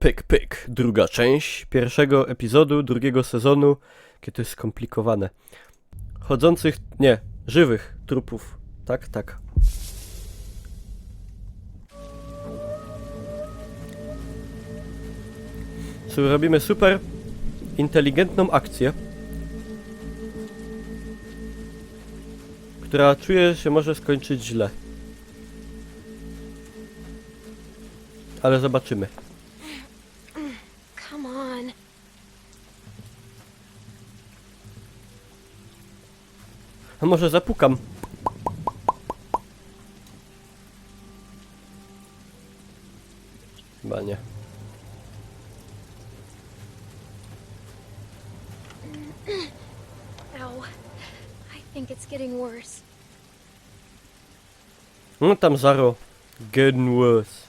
Pyk, pyk. Druga część pierwszego epizodu, drugiego sezonu. Jakie to jest skomplikowane. Chodzących, nie, żywych trupów. Tak, tak. Robimy super inteligentną akcję, która czuję się może skończyć źle. Ale zobaczymy. Come on. A może zapukam? Chyba nie. Ow. I think it's getting worse. No tam Zaro. Getting worse.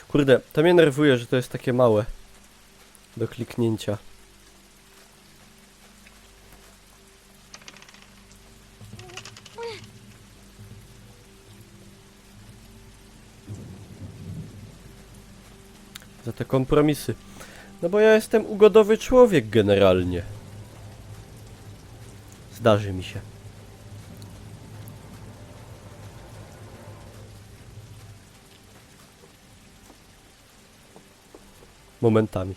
Kurde, to mnie nerwuje, że to jest takie małe do kliknięcia. Za te kompromisy. No bo ja jestem ugodowy człowiek generalnie. Zdarzy mi się. Momentami.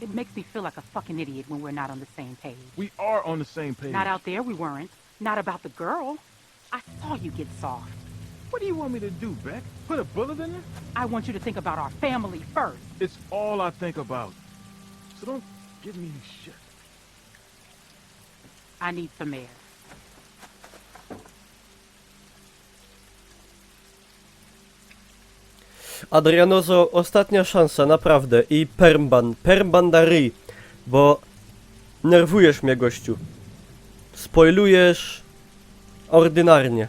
It makes me feel like a fucking idiot when we're not on the same page. We are on the same page. Not out there, we weren't. Not about the girl. I saw you get soft. What do you want me to do, Beck? Put a bullet in her? I want you to think about our family first. It's all I think about. So don't give me shit. I need some air. Adrianozo, ostatnia szansa, naprawdę. I Permbandary, bo nerwujesz mnie, gościu. Spoilujesz ordynarnie.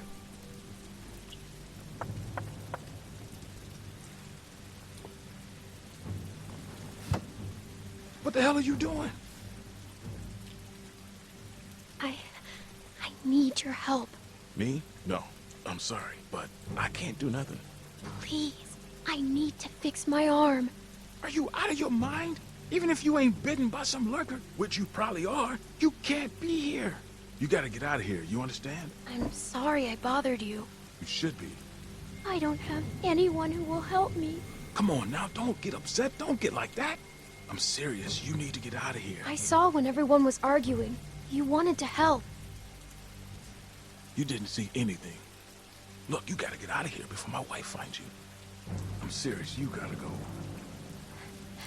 What the hell are you doing? I need your help. Me? No. I'm sorry, but I can't do nothing. Please. I need to fix my arm. Are you out of your mind? Even if you ain't bitten by some lurker, which you probably are, you can't be here. You gotta get out of here, you understand? I'm sorry I bothered you. You should be. I don't have anyone who will help me. Come on now, don't get upset. Don't get like that. I'm serious. You need to get out of here. I saw when everyone was arguing. You wanted to help. You didn't see anything. Look, you gotta get out of here before my wife finds you. I'm serious. You gotta go.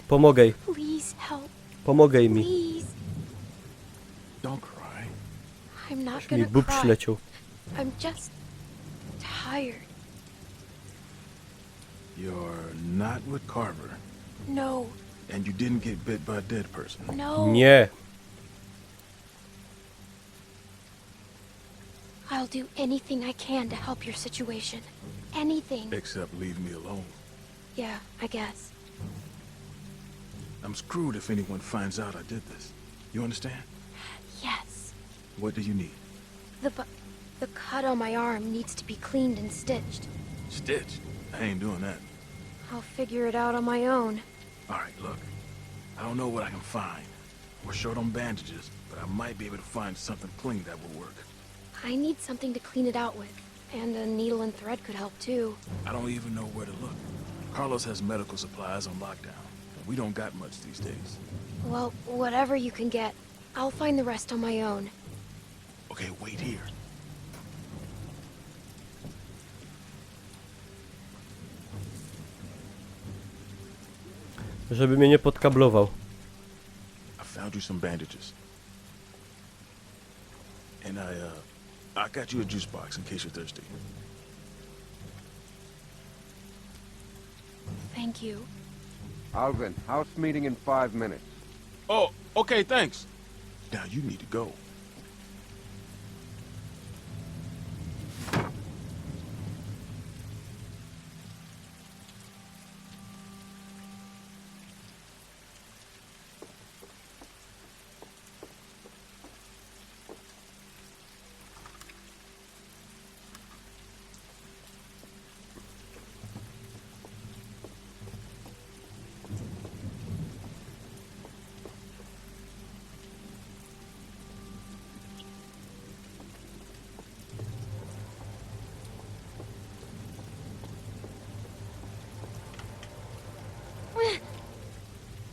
Pomogę. Please help. Pomogę mi. Please. Don't cry. I'm not Mi gonna bób cry. przyleciał. I'm just tired. You're not with Carver. No. And you didn't get bit by a dead person. No. Nie. I'll do anything I can to help your situation. Anything. Except leave me alone. Yeah, I guess. I'm screwed if anyone finds out I did this. You understand? Yes. What do you need? The cut on my arm needs to be cleaned and stitched. Stitched? I ain't doing that. I'll figure it out on my own. Alright, look. I don't know what I can find. We're short on bandages, but I might be able to find something clean that will work. I need something to clean it out with. And a needle and thread could help too. I don't even know where to look. Carlos has medical supplies on lockdown. We don't got much these days. Well, whatever you can get. I'll find the rest on my own. Okay, wait here. Żeby mnie nie podkablował. I found you some bandages. And I got you a juice box in case you're thirsty. Thank you. Alvin, house meeting in 5 minutes. Oh, okay, thanks. Now you need to go.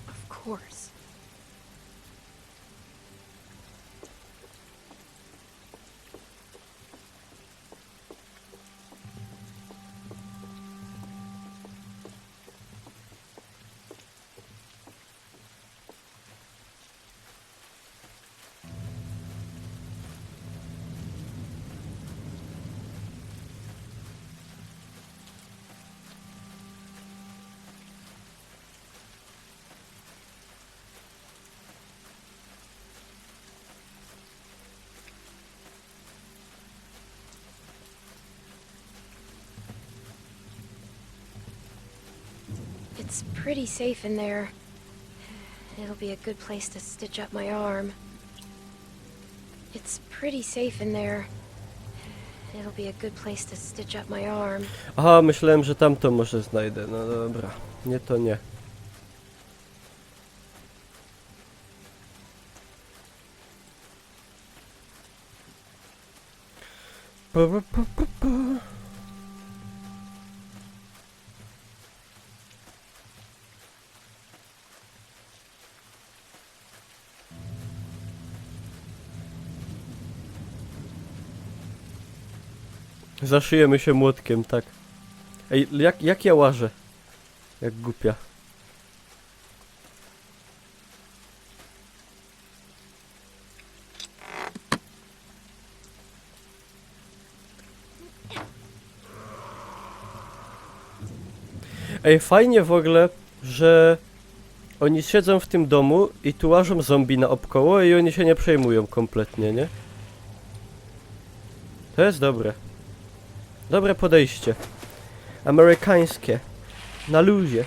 Of course. It's pretty safe in there. It'll be a good place to stitch up my arm. It's pretty safe in there. It'll be a good place to stitch up my arm. Aha, myślałem, że tamto może znajdę. No dobra. Nie, to nie. Pa. Zaszyjemy się młotkiem, tak. Ej, jak ja łażę? Jak głupia. Ej, fajnie w ogóle, że oni siedzą w tym domu i tu łażą zombie naokoło i oni się nie przejmują kompletnie, nie? To jest dobre. Dobre podejście. Amerykańskie. Na luzie.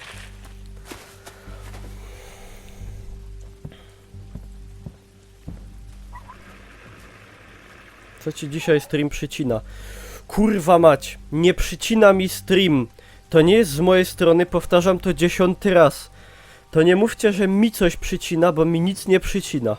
Co ci dzisiaj stream przycina? Kurwa mać, nie przycina mi stream. To nie jest z mojej strony, powtarzam to 10. raz. To nie mówcie, że mi coś przycina, bo mi nic nie przycina.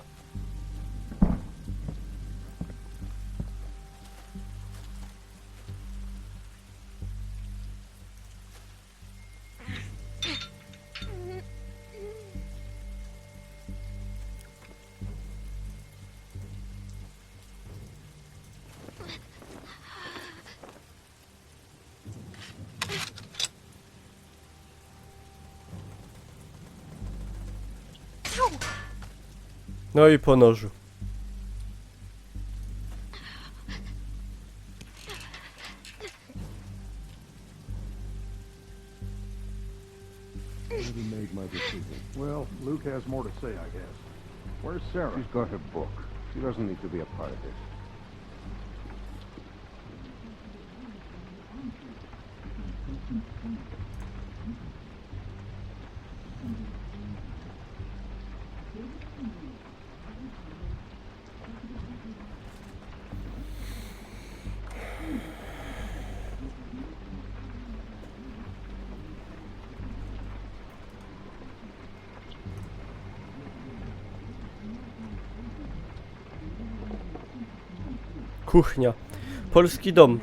No i po nożu. Well, Luke has more to say, I guess. Where's Sarah? She's got her book. She doesn't need to be a part of this. Kuchnia. Polski dom.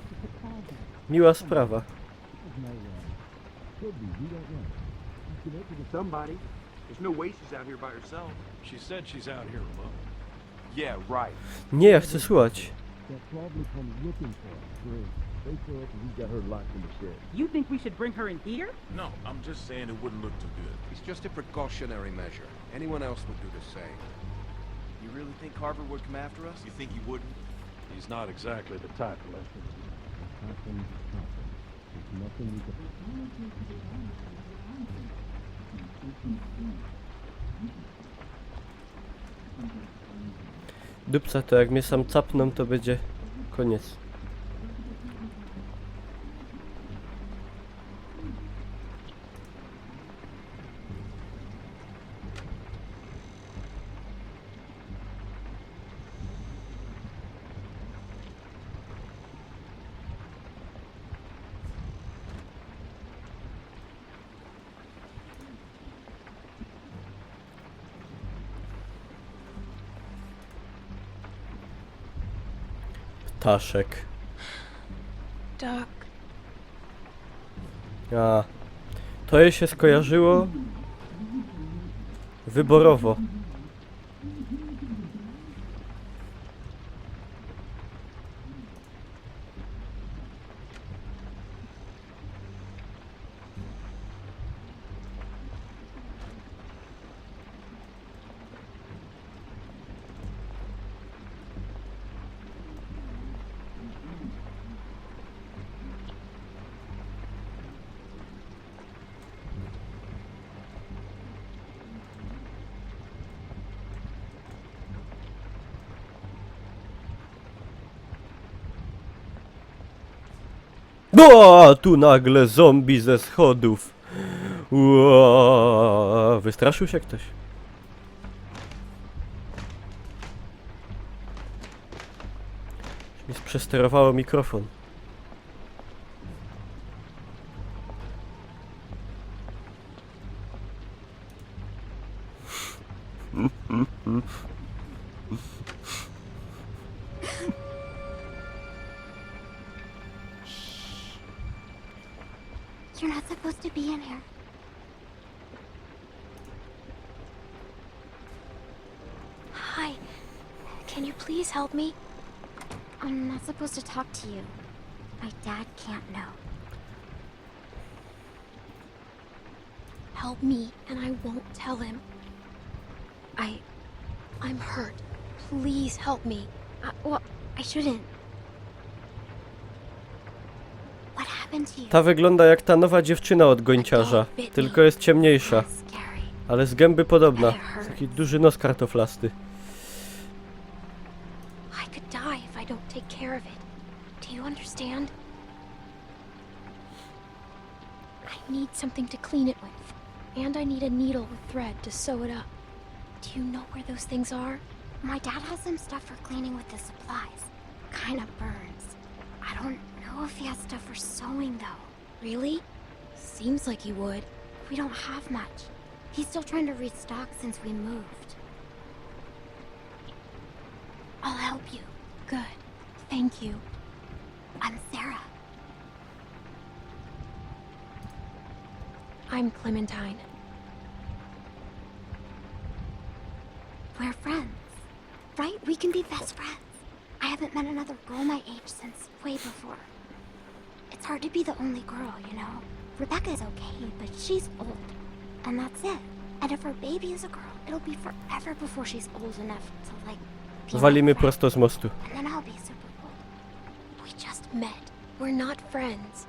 Miła sprawa. Somebody. There's no way she's out here by herself. She said she's out here alone. Yeah, right. Nie, ja chcę słuchać. You think we should bring her in here? No, I'm just saying it wouldn't look too good. It's just a precautionary measure. Anyone else would do the same. You really think Carver would come after us? You think he wouldn't? He's not exactly the type of Dupca to jak mnie sam capną, to będzie koniec. Ptaszek. Doc. A, to jej się skojarzyło wyborowo. O, tu nagle zombie ze schodów. Ua, wystraszył się ktoś. Mi przesterowało mikrofon. You're not supposed to be in here. Hi. Can you please help me? I'm not supposed to talk to you. My dad can't know. Help me, and I won't tell him. I'm hurt. Please help me. I shouldn't. What happened to you? Ta wygląda jak ta nowa dziewczyna od gońciarza, tylko jest ciemniejsza, That's scary. ale z gęby podobna. Taki duży nos kartoflasty. I could die if I don't take care of it. Do you understand? I need something to clean it with. And I need a needle with thread to sew it up. Do you know where those things are? My dad has some stuff for cleaning with the supplies. Kinda burns. I don't know if he has stuff for sewing though. Really? Seems like he would. We don't have much. He's still trying to restock since we moved. I'll help you. Good. Thank you. I'm Sarah. I'm Clementine. We're friends. Right? We can be best friends. I haven't met another girl my age since way before. It's hard to be the only girl, you know? Rebecca's okay, but she's old. And that's it. And if her baby is a girl, it'll be forever before she's old enough to, like, be my Walimy friend. prosto z mostu. And then I'll be super old. We just met. We're not friends.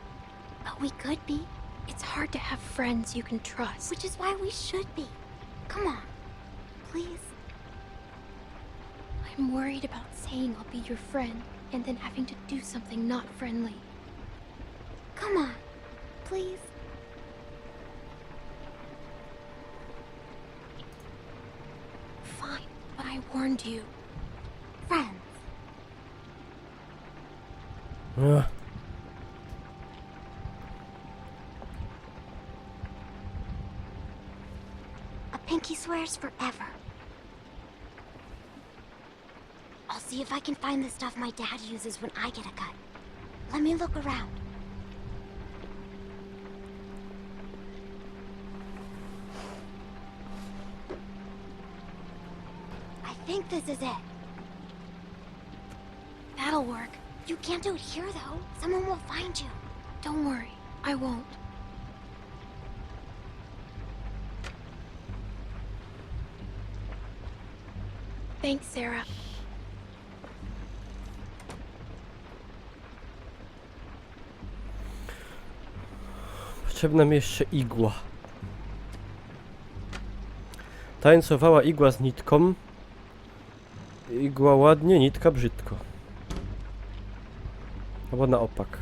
But we could be. It's hard to have friends you can trust. Which is why we should be. Come on. Please. I'm worried about saying I'll be your friend and then having to do something not friendly. Come on. Please. Fine, but I warned you. Friends. Ach. A pinky swears forever. I'll see if I can find the stuff my dad uses when I get a cut. Let me look around. I think this is it. That'll work. You can't do it here, though. Someone will find you. Don't worry. I won't. Thanks, Sarah. Potrzebna mi jeszcze igła. Zatańcowała igła z nitką. Igła ładnie, nitka brzydko. Albo na opak.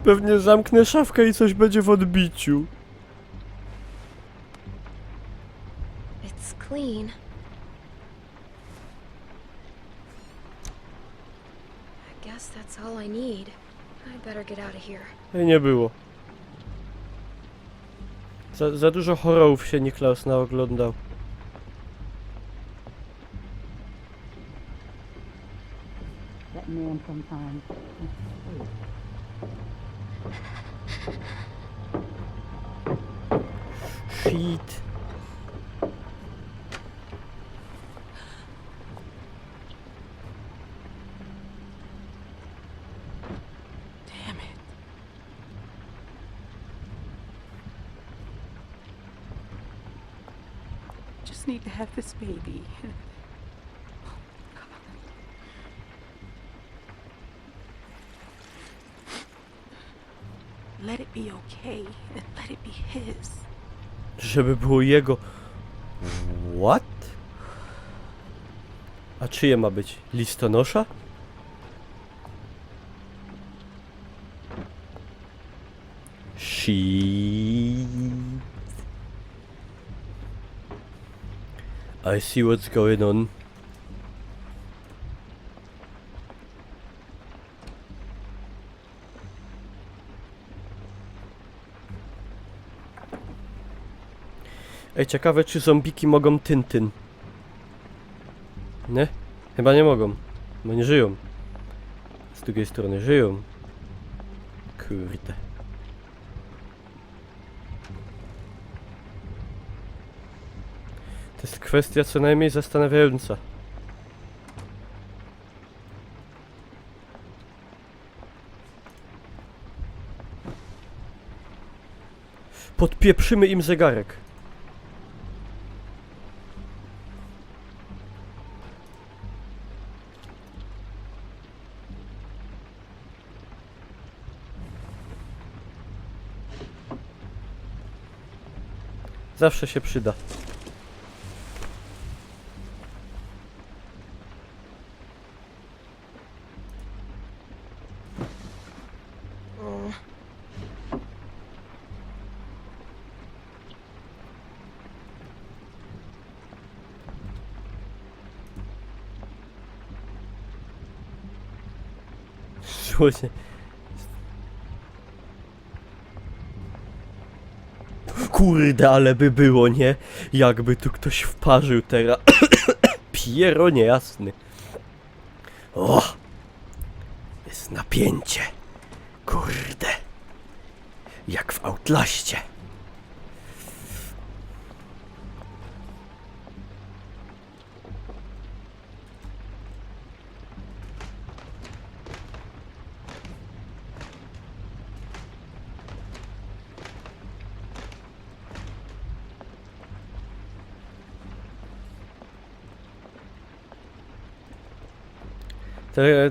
Pewnie zamknę szafkę i coś będzie w odbiciu. It's clean. I guess that's all I need. I better get out of here. Ej, nie było. Za dużo horrorów się Niklaus naoglądał. That man sometimes. Shit. Damn it. Just need to have this baby. Let it be okay and let it be his. Żeby było jego... What? A czyje ma być? Listonosza? Shit. I see what's going on. Ej, ciekawe czy zombiki mogą Tintyn. Nie? Chyba nie mogą. Bo nie żyją. Z drugiej strony żyją. Kurde. To jest kwestia co najmniej zastanawiająca. Podpieprzymy im zegarek. Zawsze się przyda. Słonie. Kurde, ale by było, nie? Jakby tu ktoś wparzył teraz. Piero niejasny. O! Jest napięcie. Kurde. Jak w Outlaście.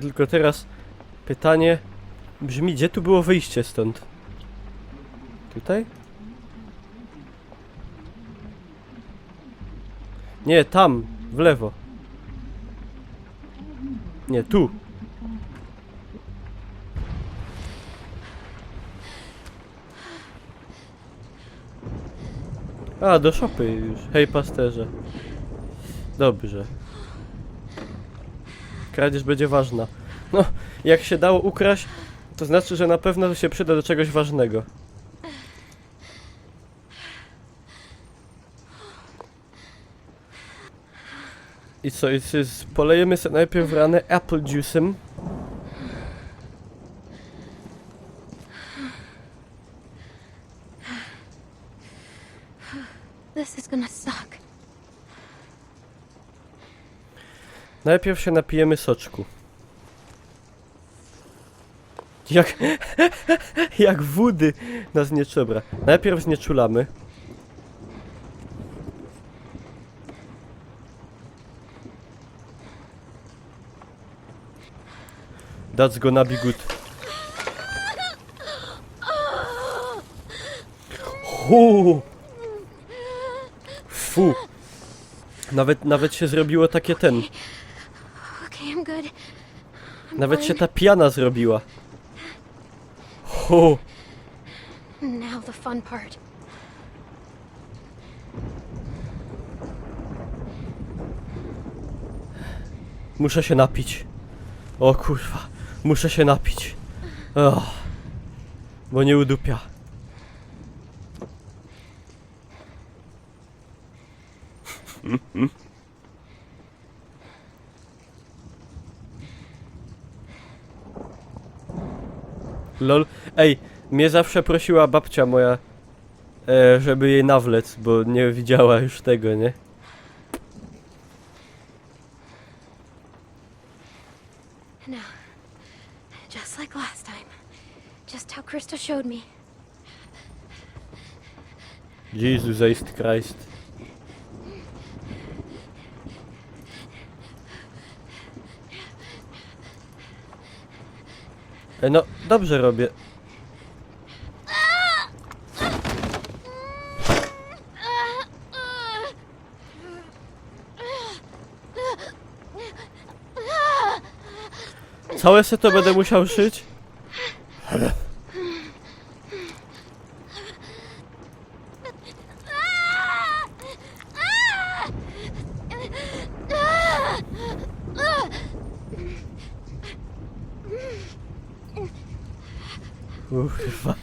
Tylko teraz pytanie brzmi, gdzie tu było wyjście stąd? Tutaj? Nie, tam, w lewo. Nie, tu. A, do szopy już. Hej, pasterze. Dobrze. Kradzież będzie ważna. No, jak się dało ukraść, to znaczy, że na pewno się przyda do czegoś ważnego. I co, polejemy sobie najpierw ranę apple juice'em. This is gonna suck. Najpierw się napijemy soczku. Jak wody nas nie trzeba. Najpierw znieczulamy. That's gonna be good. Fu. Nawet się zrobiło takie ten. Okay, I'm good. Nawet się ta piana zrobiła. Hu. Now the fun part. Muszę się napić. O kurwa. Muszę się napić. Oh. Bo nie udupia. Lol. Ej, mnie zawsze prosiła babcia moja, żeby jej nawlec, bo nie widziała już tego, nie? Now, just like last time. Just how Krista showed me. Jesus Christ. No, dobrze robię. Całe se to będę musiał szyć? Kurwa.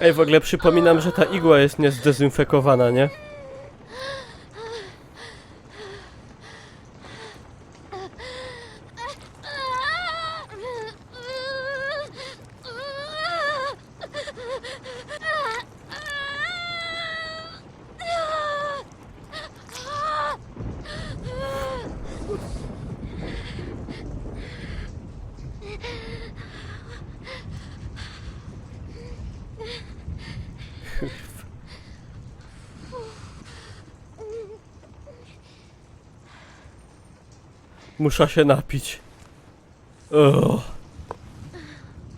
Ej, w ogóle przypominam, że ta igła jest niezdezynfekowana, nie? Muszę się napić.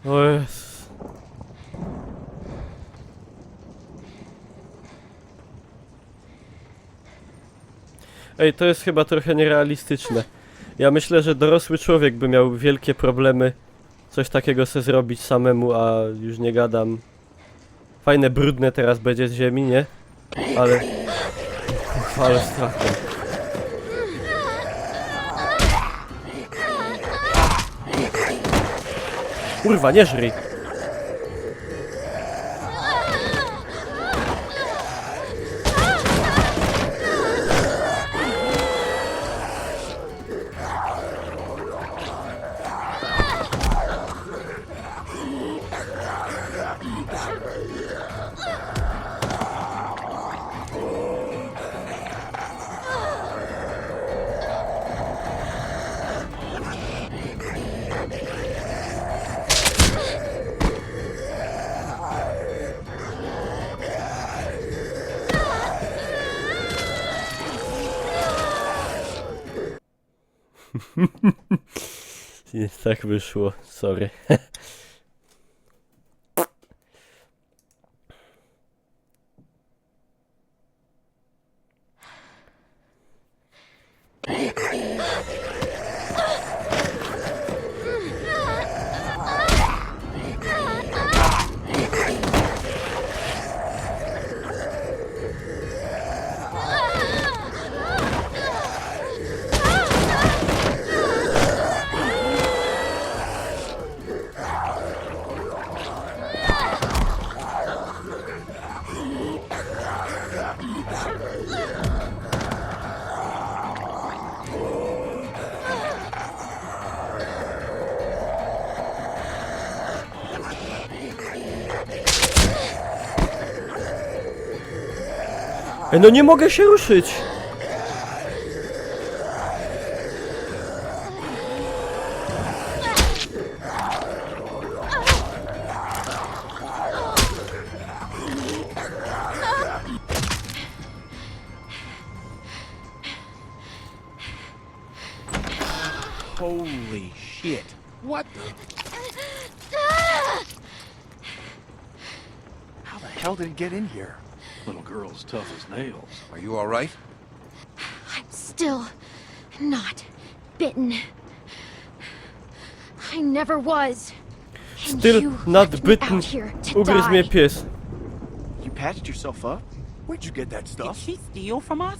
O jest. Ej, to jest chyba trochę nierealistyczne. Ja myślę, że dorosły człowiek by miał wielkie problemy coś takiego se zrobić samemu, a już nie gadam. Fajne, brudne teraz będzie z ziemi, nie? Ale... Kurwa, ale straszne. Kurwa, nie żryj! Tak wyszło, sorry. No nie mogę się ruszyć! Holy shit. What the? How the hell did it get in here? Little girl's tough as nails. Are you all right? I'm still not bitten. I never was. And Still you not left me bitten. out here to Ugryzł mnie die. pies. You patched yourself up? Where'd you get that Did stuff? she steal from us?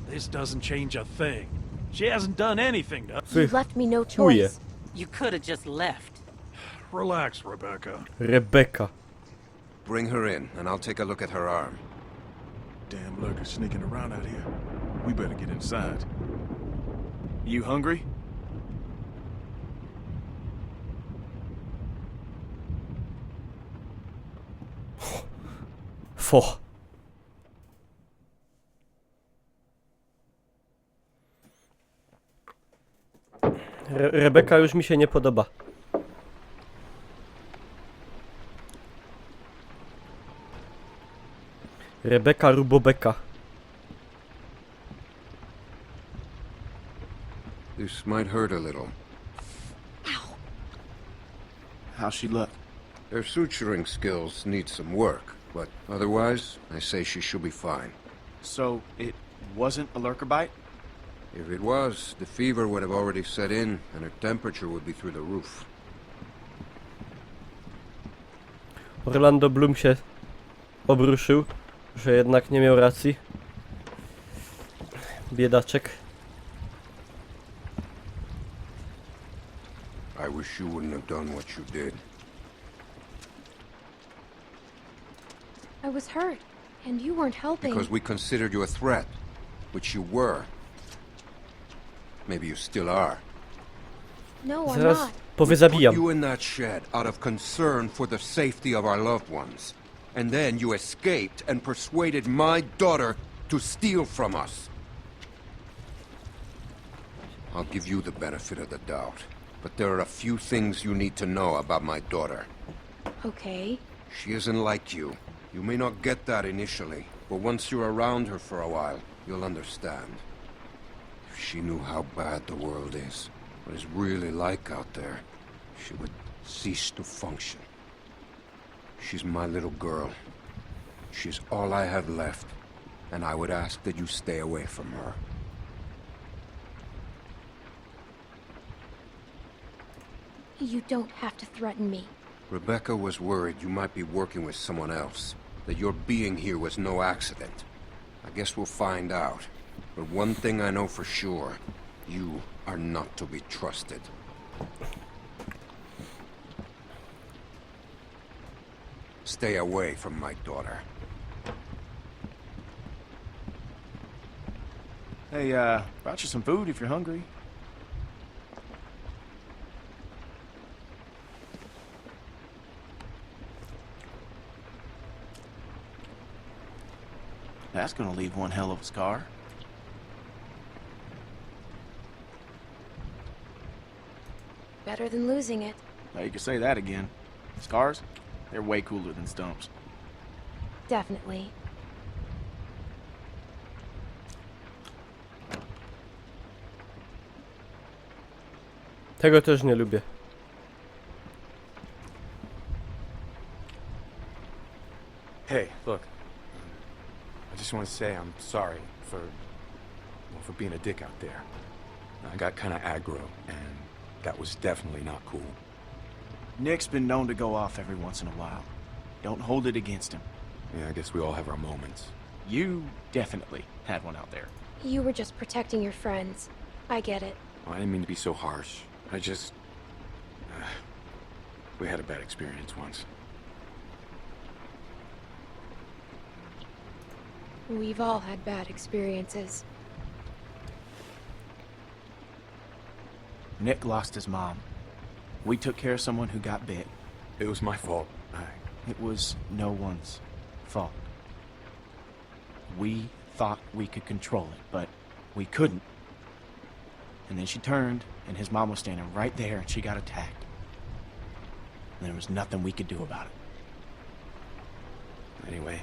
This doesn't change a thing. She hasn't done anything to... You left me no Chuje. choice. You could have just left. Relax, Rebecca. Rebeka. Bring her in, and I'll take a look at her arm. Damn lurkers sneaking around out here. We better get inside. You hungry? Foch. Rebeka już mi się nie podoba. Rebeka Rubobeka. This might hurt a little. How's she look? Her suturing skills need some work, but otherwise, I say she should be fine. So, it wasn't a lurker bite? If it was, the fever would have already set in, and her temperature would be through the roof. Orlando Bloom się obruszył, że jednak nie miał racji. Biedaczek. I wish you wouldn't have done what you did. I was hurt, and you weren't helping. Because we considered you a threat, which you were. Maybe you still are. No, I'm Zaraz not. powie Put zabijam. you in that shed out of concern for the safety of our loved ones. And then you escaped and persuaded my daughter to steal from us. I'll give you the benefit of the doubt, but there are a few things you need to know about my daughter. Okay. She isn't like you. You may not get that initially, but once you're around her for a while, you'll understand. If she knew how bad the world is, what it's really like out there, she would cease to function. She's my little girl. She's all I have left, and I would ask that you stay away from her. You don't have to threaten me. Rebecca was worried you might be working with someone else, that your being here was no accident. I guess we'll find out. But one thing I know for sure, you are not to be trusted. Stay away from my daughter. Hey, brought you some food if you're hungry. That's gonna leave one hell of a scar. Better than losing it. Now you can say that again. Scars? They're way cooler than stumps. Definitely. Tego też nie lubię. Hey, look. I just want to say I'm sorry for being a dick out there. I got kind of aggro, and that was definitely not cool. Nick's been known to go off every once in a while. Don't hold it against him. Yeah, I guess we all have our moments. You definitely had one out there. You were just protecting your friends. I get it. I didn't mean to be so harsh. I just... we had a bad experience once. We've all had bad experiences. Nick lost his mom. We took care of someone who got bit. It was my fault. It was no one's fault. We thought we could control it, but we couldn't. And then she turned, and his mom was standing right there, and she got attacked. And there was nothing we could do about it. Anyway,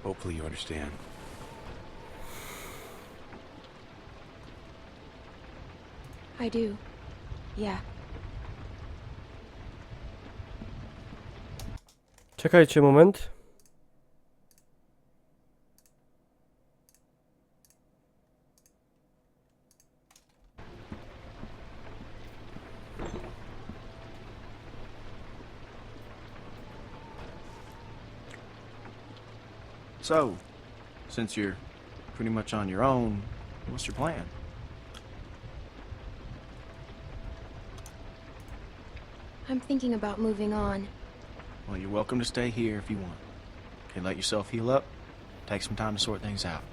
hopefully you understand. I do. Yeah. Czekajcie moment. So, since you're pretty much on your own, what's your plan? I'm thinking about moving on. Well, you're welcome to stay here if you want. Okay, let yourself heal up. Take some time to sort things out.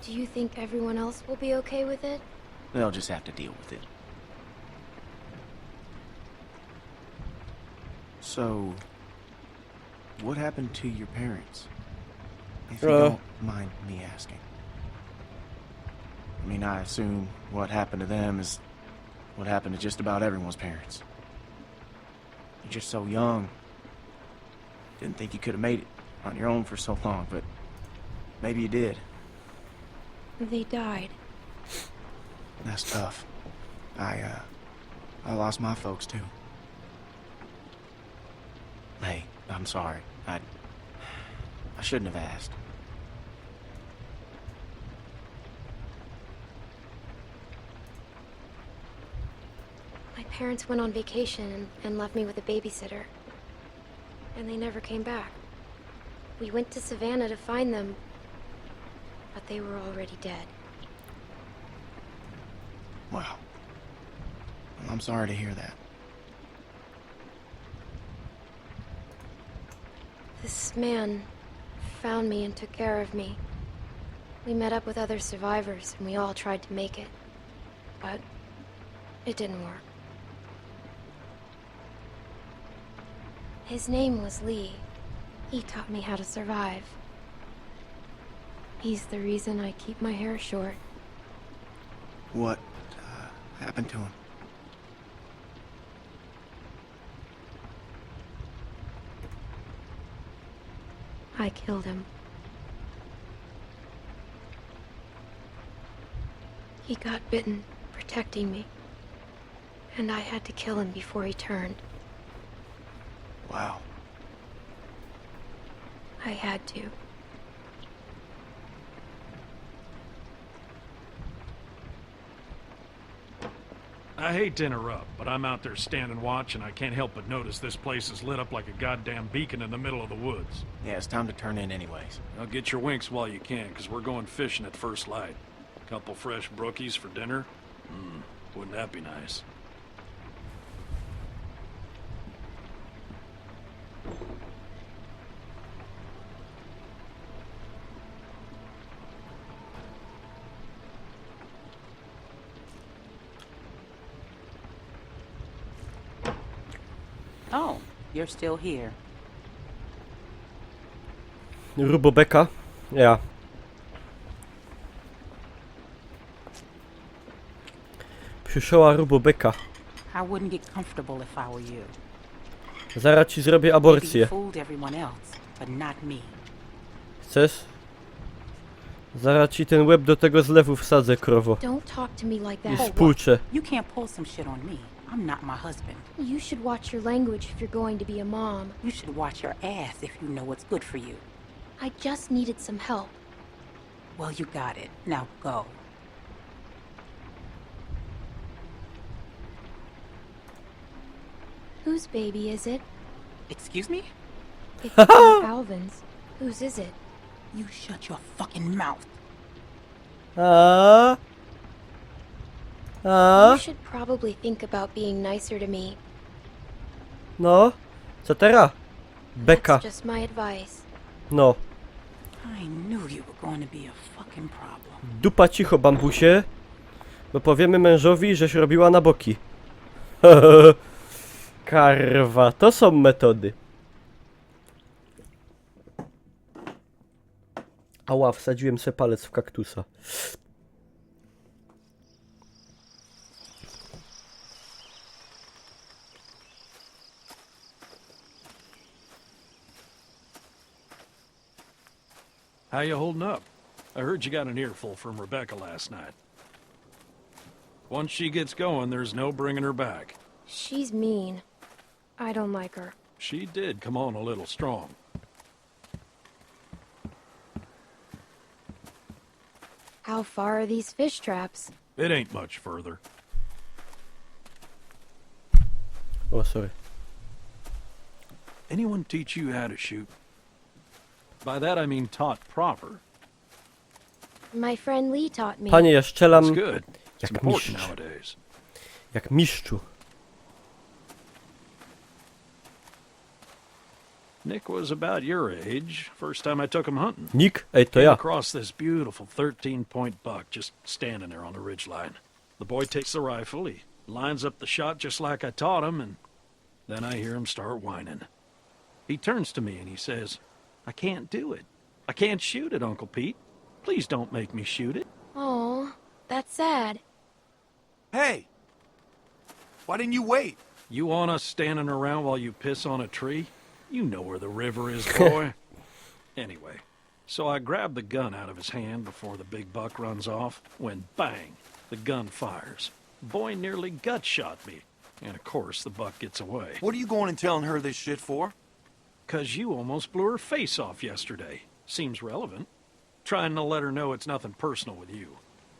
Do you think everyone else will be okay with it? They'll just have to deal with it. So, what happened to your parents? If you don't mind me asking. I mean, I assume what happened to them is what happened to just about everyone's parents. You're just so young. Didn't think you could have made it on your own for so long, but maybe you did. They died. That's tough. I lost my folks too. Hey, I'm sorry. I shouldn't have asked. My parents went on vacation and left me with a babysitter. And they never came back. We went to Savannah to find them, but they were already dead. Wow. Well, I'm sorry to hear that. This man found me and took care of me. We met up with other survivors and we all tried to make it. But it didn't work. His name was Lee. He taught me how to survive. He's the reason I keep my hair short. What happened to him? I killed him. He got bitten, protecting me. And I had to kill him before he turned. Wow. I had to. I hate to interrupt, but I'm out there standing watch and I can't help but notice this place is lit up like a goddamn beacon in the middle of the woods. Yeah, it's time to turn in anyways. Now get your winks while you can, because we're going fishing at first light. Couple fresh brookies for dinner? Wouldn't that be nice? Oh, you're still here. Rubobeka. Ja. Przyszła Rubobeka. I wouldn't get comfortable if I were you. Zaraz ci zrobię Maybe you aborcję. fooled everyone else, but not me. Chcesz? Zaraz ci ten łeb do tego zlewu wsadzę, krowo. Don't talk to me like I that. spłuczę. You can't pull some shit on me. I'm not my husband. You should watch your language if you're going to be a mom. You should watch your ass if you know what's good for you. I just needed some help. Well, you got it. Now go. Whose baby is it? Excuse me? If it's not Alvin's, whose is it? You shut your fucking mouth. A? You A? should probably think about being nicer to me. No? Co teraz? Beka. That's just my advice. No. fucking problem. Dupa cicho, bambusie, bo powiemy mężowi, żeś robiła na boki. Karwa, to są metody. Ała, wsadziłem se palec w kaktusa. How you holding up? I heard you got an earful from Rebecca last night. Once she gets going, there's no bringing her back. She's mean. I don't like her. She did come on a little strong. How far are these fish traps? It ain't much further. O, sorry. Anyone teach you how to shoot? By that I mean taught proper. My friend Lee taught me. Panie, ja That's strzelam good. It's jak important mistrz. nowadays. Jak mistrzu. Nick was about your age. First time I took him hunting. Nick? Ej, to Came ja. across this beautiful 13-point buck just standing there on the ridgeline. The boy takes the rifle, he lines up the shot just like I taught him, and then I hear him start whining. He turns to me and he says, I can't do it. I can't shoot it, Uncle Pete. Please don't make me shoot it. Oh, that's sad. Hey! Why didn't you wait? You want us standing around while you piss on a tree? You know where the river is, boy. Anyway, so I grabbed the gun out of his hand before the big buck runs off, when bang, the gun fires. Boy nearly gut shot me. And of course, the buck gets away. What are you going and telling her this shit for? 'Cause you almost blew her face off yesterday. Seems relevant. Trying to let her know it's nothing personal with you.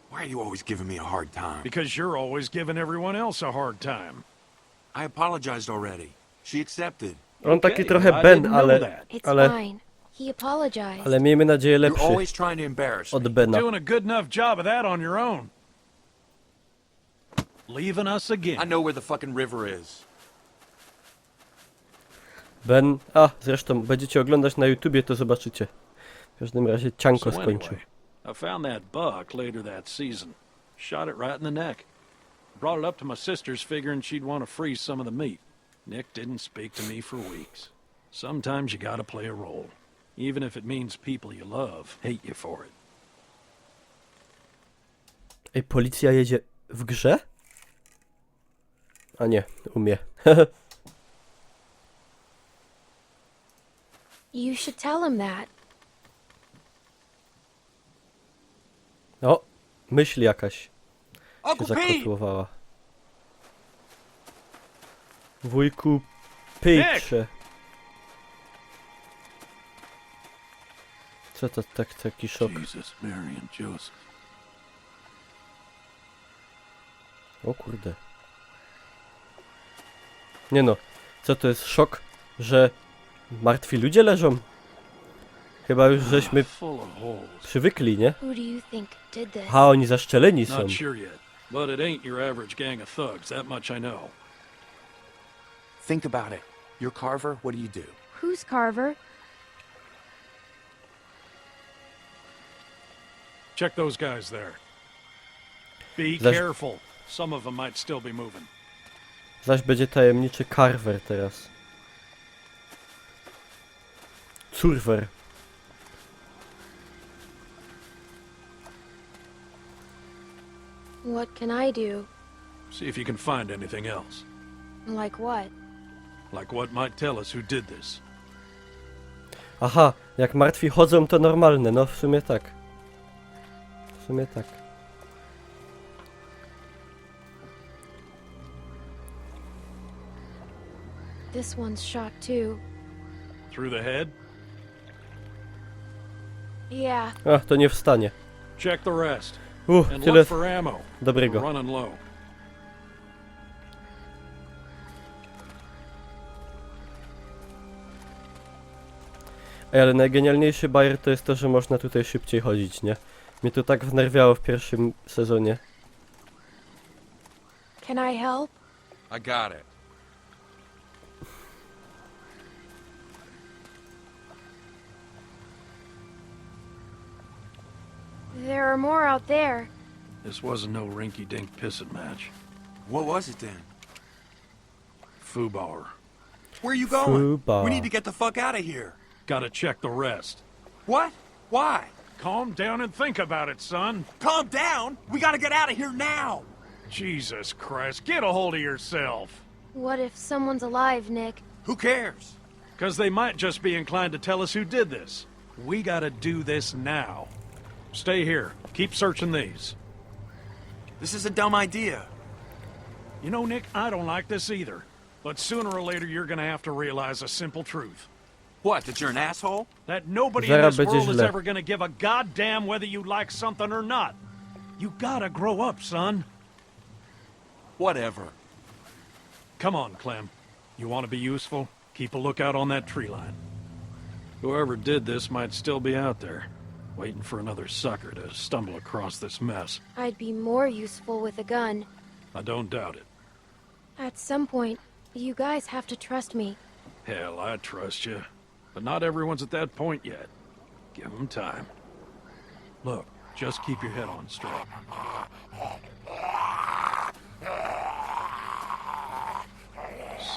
Why are you always giving me a hard time? Because you're always giving everyone else a hard time. I apologized already. She accepted. On taki Okay, trochę I Ben, didn't know ale, that. It's ale, fine. He apologized. ale miejmy nadzieję You're lepszy always trying to embarrass me. od Bena. Doing a good enough job of that on your own. Leaving us I again. know where the fucking river is. Ben, a zresztą będziecie oglądać na YouTubie, to zobaczycie. W każdym razie cianko So skończył. anyway, I found that buck later that season. Shot it right in the neck. Brought it up to my sister's figuring she'd want to freeze some of the meat. Nick didn't speak to me for weeks. Sometimes you gotta play a role. Even if it means people you love hate you for it. Ej, policja jedzie w grze? A nie, umie. You should tell him that. O, myśl jakaś się Uncle Pete! zakotłowała. Wujku Pejtrze. Co to taki szok? Jesus, Mary and Joseph. O kurde. Nie no, co to jest szok, że martwi ludzie leżą? Chyba już żeśmy Full of holes. przywykli, nie? Who do you think did this? A oni zaszczeleni są. Not sure yet, but it ain't your average gang of thugs, that much I know. Think about it. You're Carver, what do you do? Who's Carver? Check those guys there. Be Zaś- careful. Some of them might still be moving. Zaś będzie tajemniczy Carver teraz. Curwer. What can I do? See if you can find anything else. Like what? Like what might tell us who did this. Aha, jak martwi chodzą to normalne, no w sumie tak. W sumie tak. This one's shot too. Through the head? Yeah. Ach, to nie wstanie. Check the rest. And Tyle look for ammo. We're dobrego. running low. Ej, ale najgenialniejszy bajer to jest to, że można tutaj szybciej chodzić, nie? Mnie to tak wnerwiało w pierwszym sezonie. Can I help? I got it. There are more out there. This wasn't no rinky-dink pissing match. What was it then? Fubar. Where are you going? Fubar. We need to get the fuck out of here. Gotta check the rest. What? Why? Calm down and think about it, son. Calm down. We gotta get out of here now. Jesus Christ, get a hold of yourself. What if someone's alive, Nick? Who cares? Because they might just be inclined to tell us who did this. We gotta do this now. Stay here. Keep searching these. This is a dumb idea. You know, Nick, I don't like this either. But sooner or later, you're gonna have to realize a simple truth. What, that you're an asshole? That nobody in Zaraz this będzie world is źle. ever gonna give a goddamn whether you like something or not. You gotta grow up, son. Whatever. Come on, Clem. You want to be useful? Keep a lookout on that tree line. Whoever did this might still be out there, waiting for another sucker to stumble across this mess. I'd be more useful with a gun. I don't doubt it. At some point, you guys have to trust me. Hell, I trust you. But not everyone's at that point yet. Give them time. Look, just keep your head on straight.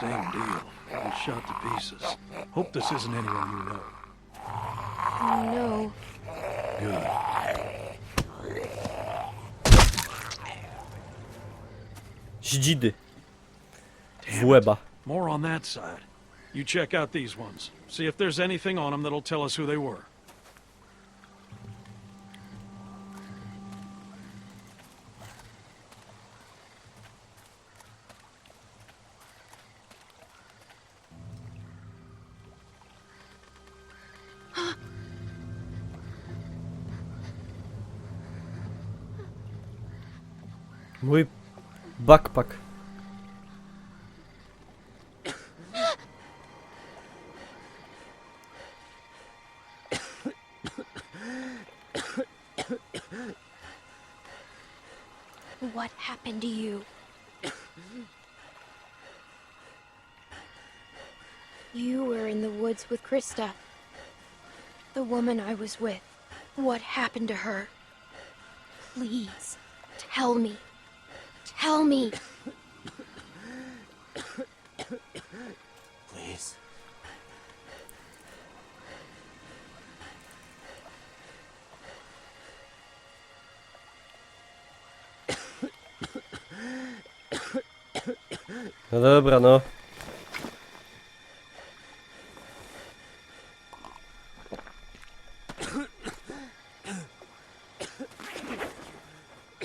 Same deal. All shot to pieces. Hope this isn't anyone you know. No. Good. Zdzidy. W Damn it. łeba. More on that side. You check out these ones. See if there's anything on them that'll tell us who they were. Mój backpack. What happened to you? You were in the woods with Krista. The woman I was with. What happened to her? Please, tell me. Tell me. Please. No dobra, no.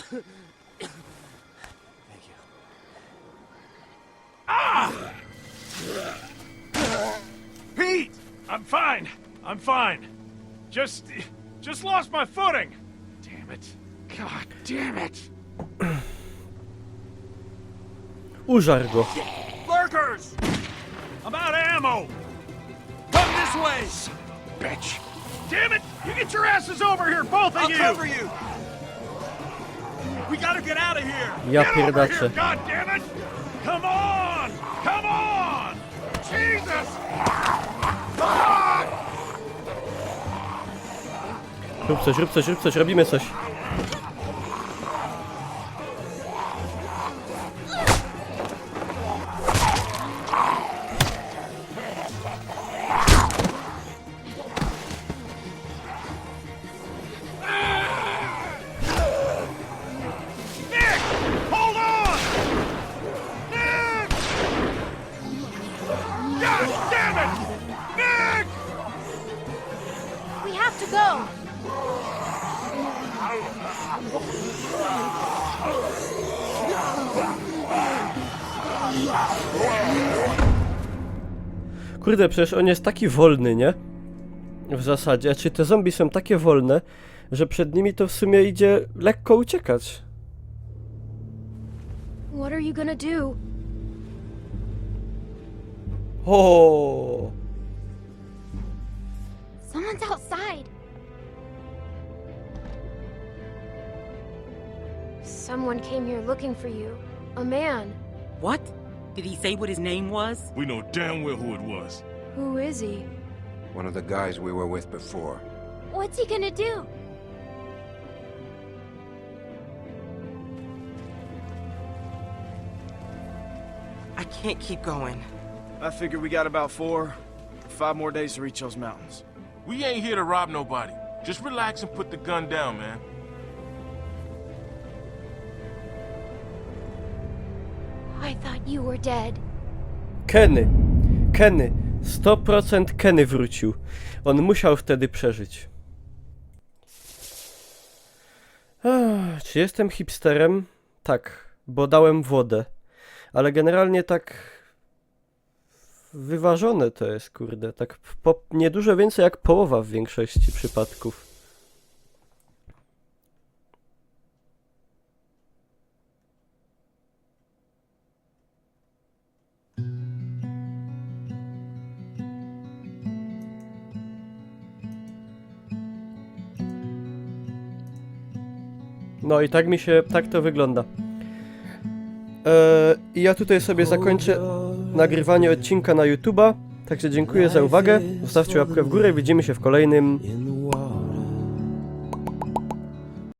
Thank you. Pete! I'm fine. I'm fine. Just lost my footing. Damn it. God damn it. Użar go. Lurkers! I'm out of ammo. Come this way! Bitch. Damn it! You get your asses over here, both of I'll you! cover you! We gotta get out of here! Ja Get over here, pierdaczę. God damn it! Come on! Come on! Jesus! Rób coś, rób coś, rób coś, robimy coś. Nick! Hold on! Nick! God damn it! Nick! We have to go. Kurde, przecież on jest taki wolny, nie? W zasadzie, czy te zombie są takie wolne, że przed nimi to w sumie idzie lekko uciekać. What are you gonna do? O! Someone's outside. Someone came here looking for you. A man. What? Did he say what his name was? We know damn well who it was. Who is he? One of the guys we were with before. What's he gonna do? can't keep going. I figure we got about 5 more days to reach those mountains. We ain't here to rob nobody. Just relax and put the gun down, man. I thought you were dead. Kenny. 100% Kenny wrócił. On musiał wtedy przeżyć. Czy jestem hipsterem? Tak, bo dałem wodę. Ale generalnie tak wyważone to jest, kurde. Tak niedużo więcej jak połowa w większości przypadków. No i tak to wygląda. I ja tutaj sobie zakończę nagrywanie odcinka na YouTube'a. Także dziękuję za uwagę. Zostawcie łapkę w górę. Widzimy się w kolejnym.